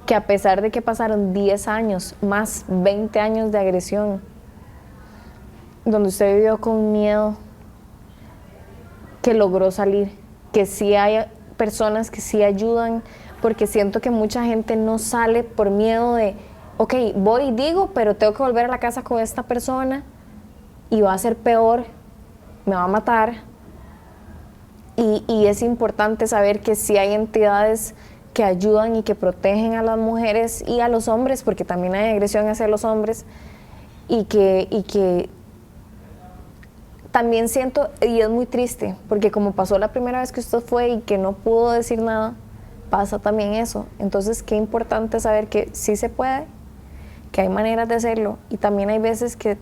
que a pesar de que pasaron 10 años, más 20 años de agresión, donde usted vivió con miedo, que logró salir, que sí hay personas que sí ayudan, porque siento que mucha gente no sale por miedo de, ok, voy y digo, pero tengo que volver a la casa con esta persona y va a ser peor, me va a matar. Y es importante saber que sí hay entidades que ayudan y que protegen a las mujeres y a los hombres, porque también hay agresión hacia los hombres, y que también siento, y es muy triste, porque como pasó la primera vez que usted fue y que no pudo decir nada, pasa también eso. Entonces, qué importante saber que sí se puede, que hay maneras de hacerlo, y también hay veces que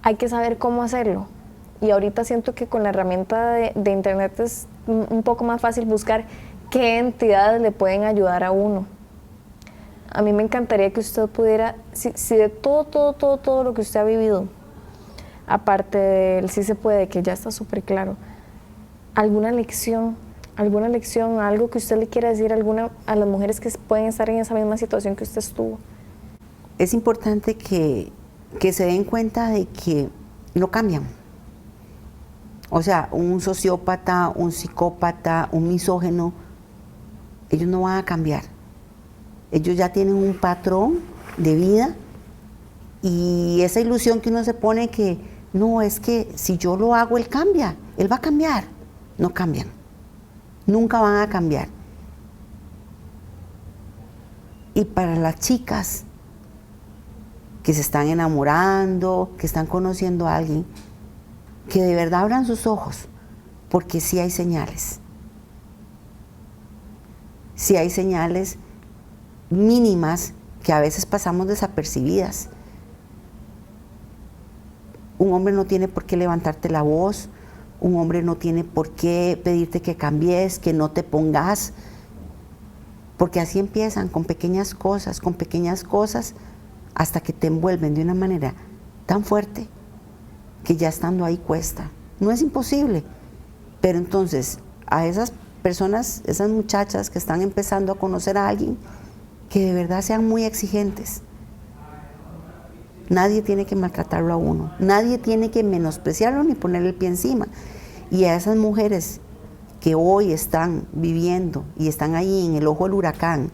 hay que saber cómo hacerlo. Y ahorita siento que con la herramienta de internet es un poco más fácil buscar qué entidades le pueden ayudar a uno. A mí me encantaría que usted pudiera, si de todo lo que usted ha vivido, aparte del sí se puede, que ya está súper claro, alguna lección, algo que usted le quiera decir a las mujeres que pueden estar en esa misma situación que usted estuvo. Es importante que se den cuenta de que no cambian. O sea, un sociópata, un psicópata, un misógino, ellos no van a cambiar. Ellos ya tienen un patrón de vida y esa ilusión que uno se pone que no, es que si yo lo hago, él cambia, él va a cambiar. No cambian, nunca van a cambiar. Y para las chicas que se están enamorando, que están conociendo a alguien, que de verdad abran sus ojos, porque sí hay señales. Sí hay señales mínimas que a veces pasamos desapercibidas. Un hombre no tiene por qué levantarte la voz, un hombre no tiene por qué pedirte que cambies, que no te pongas, porque así empiezan con pequeñas cosas, hasta que te envuelven de una manera tan fuerte que ya estando ahí cuesta. No es imposible, pero entonces a esas personas, esas muchachas que están empezando a conocer a alguien, que de verdad sean muy exigentes. Nadie tiene que maltratarlo a uno, nadie tiene que menospreciarlo ni ponerle el pie encima. Y a esas mujeres que hoy están viviendo y están ahí en el ojo del huracán,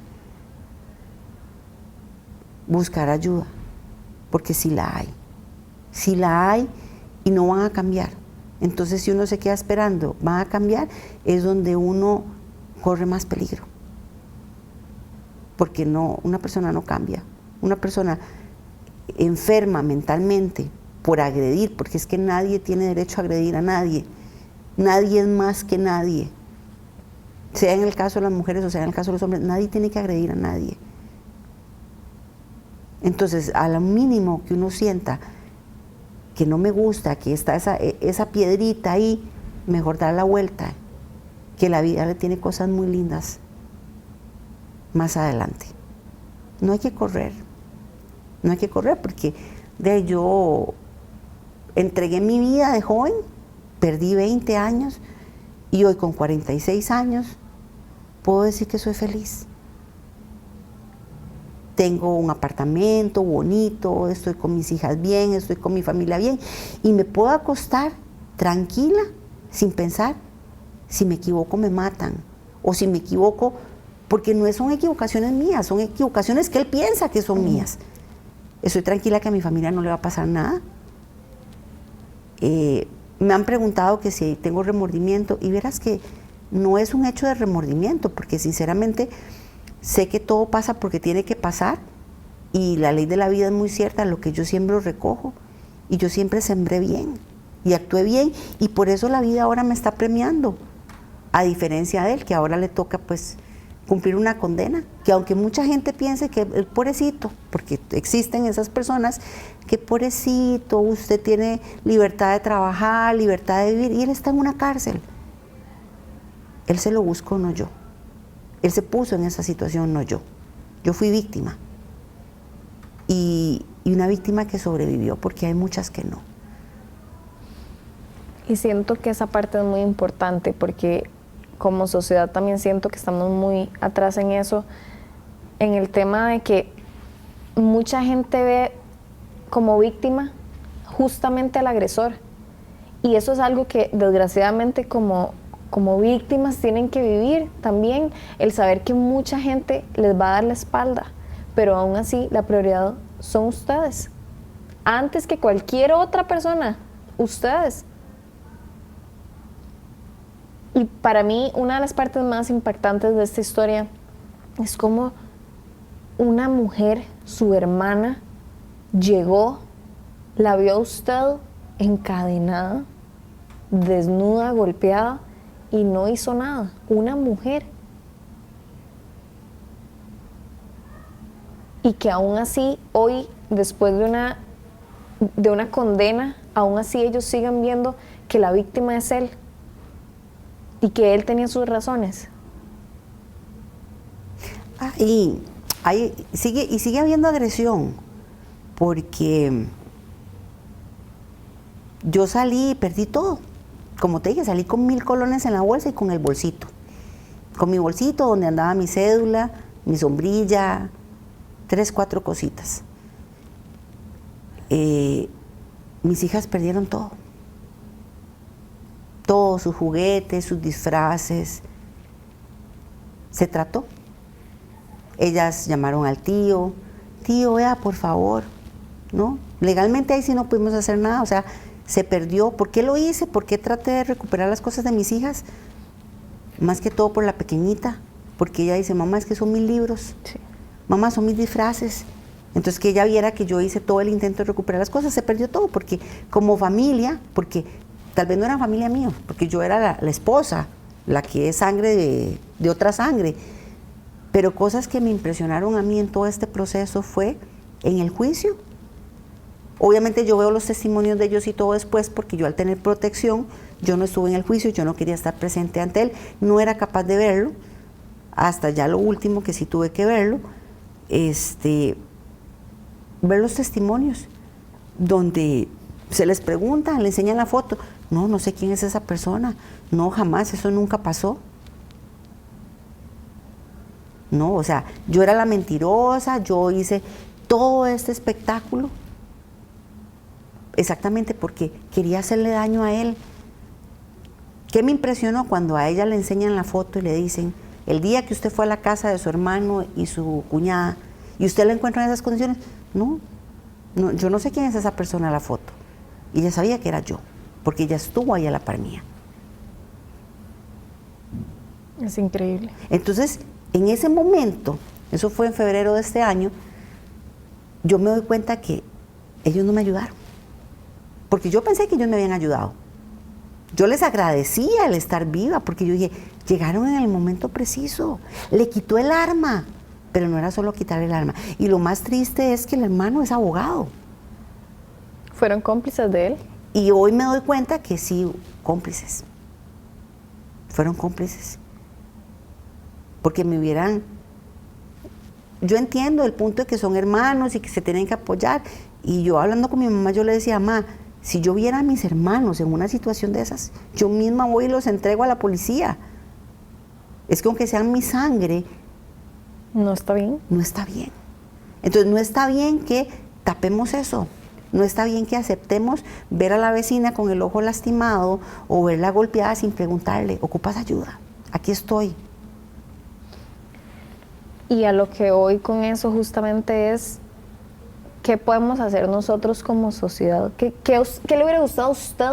buscar ayuda, porque sí la hay y no van a cambiar. Entonces, si uno se queda esperando, van a cambiar, es donde uno corre más peligro. Porque no, una persona no cambia. Una persona enferma mentalmente por agredir, porque es que nadie tiene derecho a agredir a nadie. Nadie es más que nadie. Sea en el caso de las mujeres o sea en el caso de los hombres, nadie tiene que agredir a nadie. Entonces, a lo mínimo que uno sienta que no me gusta, que está esa piedrita ahí, mejor dar la vuelta, que la vida le tiene cosas muy lindas más adelante. No hay que correr, porque yo entregué mi vida de joven, perdí 20 años y hoy con 46 años puedo decir que soy feliz. Tengo un apartamento bonito, estoy con mis hijas bien, estoy con mi familia bien y me puedo acostar tranquila, sin pensar, si me equivoco me matan o si me equivoco, porque no son equivocaciones mías, son equivocaciones que él piensa que son mías. Estoy tranquila que a mi familia no le va a pasar nada. Me han preguntado que si tengo remordimiento y verás que no es un hecho de remordimiento, porque sinceramente sé que todo pasa porque tiene que pasar y la ley de la vida es muy cierta, lo que yo siembro recojo y yo siempre sembré bien y actué bien y por eso la vida ahora me está premiando, a diferencia de él que ahora le toca pues cumplir una condena, que aunque mucha gente piense que el pobrecito, porque existen esas personas que pobrecito, usted tiene libertad de trabajar, libertad de vivir y él está en una cárcel. Él se lo buscó, no yo. Él se puso en esa situación, no yo. Yo fui víctima. Y una víctima que sobrevivió, porque hay muchas que no. Y siento que esa parte es muy importante, porque como sociedad también siento que estamos muy atrás en eso, en el tema de que mucha gente ve como víctima justamente al agresor. Y eso es algo que desgraciadamente como víctimas tienen que vivir también, el saber que mucha gente les va a dar la espalda, pero aún así la prioridad son ustedes. Antes que cualquier otra persona, ustedes. Y para mí, una de las partes más impactantes de esta historia es cómo una mujer, su hermana, llegó, la vio a usted encadenada, desnuda, golpeada, y no hizo nada. Una mujer. Y que aún así, hoy, después de una condena, aún así ellos siguen viendo que la víctima es él y que él tenía sus razones. Y sigue habiendo agresión, porque yo salí y perdí todo. Como te dije, salí con 1000 colones en la bolsa y con el bolsito. Con mi bolsito donde andaba mi cédula, mi sombrilla, 3, 4 cositas. Mis hijas perdieron todo. Todos sus juguetes, sus disfraces. Se trató. Ellas llamaron al tío, vea, por favor, ¿no? Legalmente ahí sí no pudimos hacer nada, o sea, se perdió. ¿Por qué lo hice? ¿Por qué traté de recuperar las cosas de mis hijas? Más que todo por la pequeñita, porque ella dice, mamá, es que son 1000 libros, sí. Mamá, son mis disfraces. Entonces que ella viera que yo hice todo el intento de recuperar las cosas, se perdió todo, porque como familia, porque tal vez no era familia mía, porque yo era la esposa, la que es sangre de otra sangre, pero cosas que me impresionaron a mí en todo este proceso fue en el juicio. Obviamente yo veo los testimonios de ellos y todo después, porque yo al tener protección, yo no estuve en el juicio, yo no quería estar presente ante él, no era capaz de verlo, hasta ya lo último que sí tuve que verlo, ver los testimonios, donde se les pregunta, le enseñan la foto, no sé quién es esa persona, no, jamás, eso nunca pasó. No, o sea, yo era la mentirosa, yo hice todo este espectáculo exactamente porque quería hacerle daño a él. ¿Qué me impresionó? Cuando a ella le enseñan la foto y le dicen, el día que usted fue a la casa de su hermano y su cuñada, y usted la encuentra en esas condiciones, no, yo no sé quién es esa persona en la foto. Y ella sabía que era yo, porque ella estuvo ahí a la par mía. Es increíble. Entonces, en ese momento, eso fue en febrero de este año, yo me doy cuenta que ellos no me ayudaron. porque yo pensé que ellos me habían ayudado. Yo les agradecía el estar viva, porque yo dije, llegaron en el momento preciso, le quitó el arma, pero no era solo quitar el arma. Y lo más triste es que el hermano es abogado. ¿Fueron cómplices de él? Y hoy me doy cuenta que sí, cómplices. Fueron cómplices. Porque me hubieran... Yo entiendo el punto de que son hermanos y que se tienen que apoyar. Y yo hablando con mi mamá, yo le decía, mamá, si yo viera a mis hermanos en una situación de esas, yo misma voy y los entrego a la policía. Es que aunque sean mi sangre... No está bien. No está bien. Entonces no está bien que tapemos eso. No está bien que aceptemos ver a la vecina con el ojo lastimado o verla golpeada sin preguntarle, ¿ocupas ayuda? Aquí estoy. Y a lo que voy con eso justamente es, ¿qué podemos hacer nosotros como sociedad? ¿Qué le hubiera gustado a usted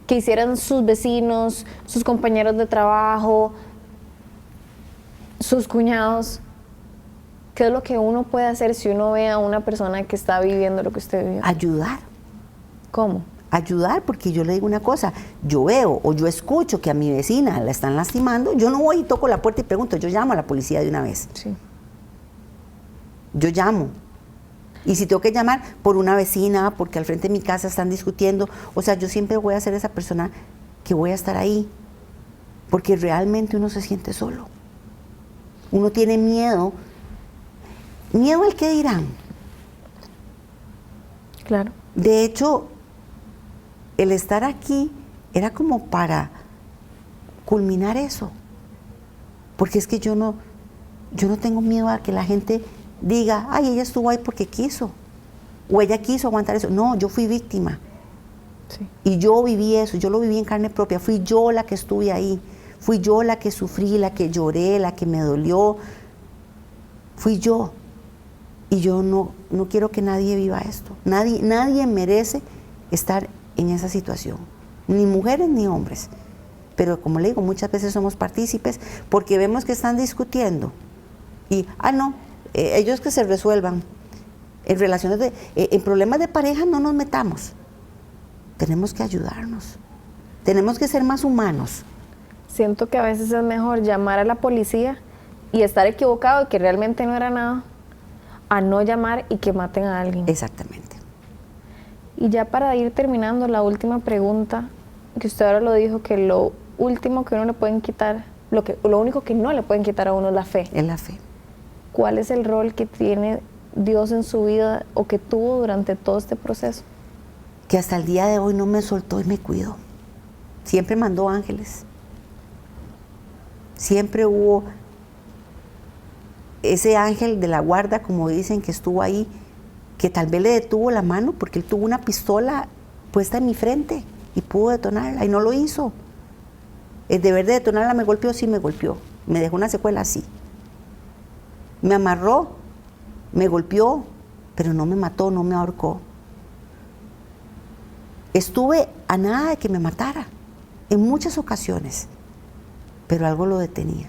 que hicieran sus vecinos, sus compañeros de trabajo, sus cuñados? ¿Qué es lo que uno puede hacer si uno ve a una persona que está viviendo lo que usted vivió? Ayudar. ¿Cómo? Ayudar, porque yo le digo una cosa, yo veo o yo escucho que a mi vecina la están lastimando, yo no voy y toco la puerta y pregunto, yo llamo a la policía de una vez. Sí. Yo llamo. Y si tengo que llamar por una vecina, porque al frente de mi casa están discutiendo, o sea, yo siempre voy a ser esa persona que voy a estar ahí, porque realmente uno se siente solo. Uno tiene miedo. Miedo al qué dirán. Claro. De hecho, el estar aquí era como para culminar eso. Porque es que yo no tengo miedo a que la gente diga, ay, ella estuvo ahí porque quiso. O ella quiso aguantar eso. No, yo fui víctima. Sí. Y yo viví eso, yo lo viví en carne propia. Fui yo la que estuve ahí. Fui yo la que sufrí, la que lloré, la que me dolió. Fui yo. Y yo no quiero que nadie viva esto. Nadie merece estar en esa situación. Ni mujeres ni hombres. Pero como le digo, muchas veces somos partícipes porque vemos que están discutiendo. Y, no, ellos que se resuelvan. En problemas de pareja no nos metamos. Tenemos que ayudarnos. Tenemos que ser más humanos. Siento que a veces es mejor llamar a la policía y estar equivocado y que realmente no era nada, a no llamar y que maten a alguien. Exactamente. Y ya para ir terminando, la última pregunta, que usted ahora lo dijo, que lo último que uno le pueden quitar, lo único que no le pueden quitar a uno es la fe. Es la fe. ¿Cuál es el rol que tiene Dios en su vida o que tuvo durante todo este proceso? Que hasta el día de hoy no me soltó y me cuidó. Siempre mandó ángeles. Siempre hubo ese ángel de la guarda, como dicen, que estuvo ahí, que tal vez le detuvo la mano porque él tuvo una pistola puesta en mi frente y pudo detonarla y no lo hizo. El deber de detonarla me golpeó, sí me golpeó. Me dejó una secuela, sí. Me amarró, me golpeó, pero no me mató, no me ahorcó. Estuve a nada de que me matara, en muchas ocasiones, pero algo lo detenía.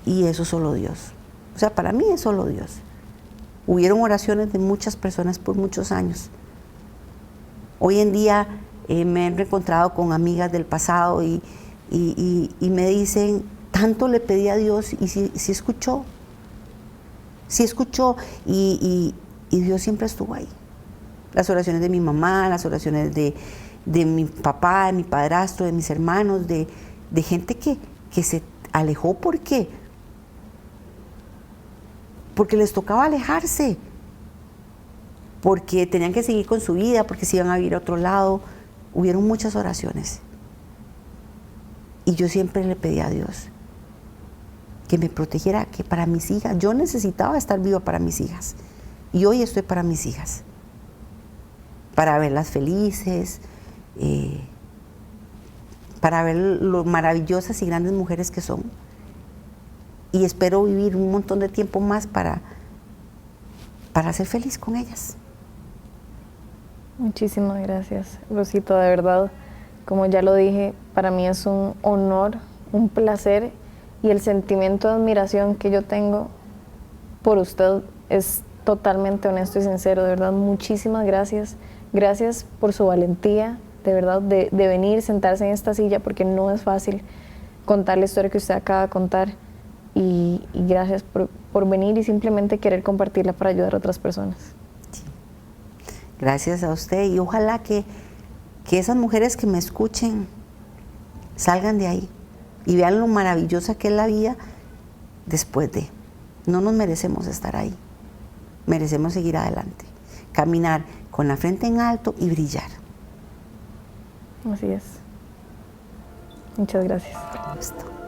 Y eso solo Dios. O sea, para mí es solo Dios. Hubieron oraciones de muchas personas por muchos años. Hoy en día me he reencontrado con amigas del pasado y me dicen, tanto le pedí a Dios y sí escuchó. Sí escuchó y Dios siempre estuvo ahí. Las oraciones de mi mamá, las oraciones de mi papá, de mi padrastro, de mis hermanos, de gente que se alejó porque les tocaba alejarse, porque tenían que seguir con su vida, porque se iban a vivir a otro lado. Hubieron muchas oraciones. Y yo siempre le pedí a Dios que me protegiera, que para mis hijas, yo necesitaba estar viva para mis hijas. Y hoy estoy para mis hijas. Para verlas felices, para ver lo maravillosas y grandes mujeres que son. Y espero vivir un montón de tiempo más para ser feliz con ellas. Muchísimas gracias, Rosita, de verdad. Como ya lo dije, para mí es un honor, un placer, y el sentimiento de admiración que yo tengo por usted es totalmente honesto y sincero. De verdad, muchísimas gracias. Gracias por su valentía, de verdad, de venir, sentarse en esta silla, porque no es fácil contar la historia que usted acaba de contar. Y gracias por venir y simplemente querer compartirla para ayudar a otras personas. Sí. Gracias a usted, y ojalá que esas mujeres que me escuchen salgan de ahí y vean lo maravillosa que es la vida después de. No nos merecemos estar ahí, merecemos seguir adelante, caminar con la frente en alto y brillar. Así es. Muchas gracias. Listo.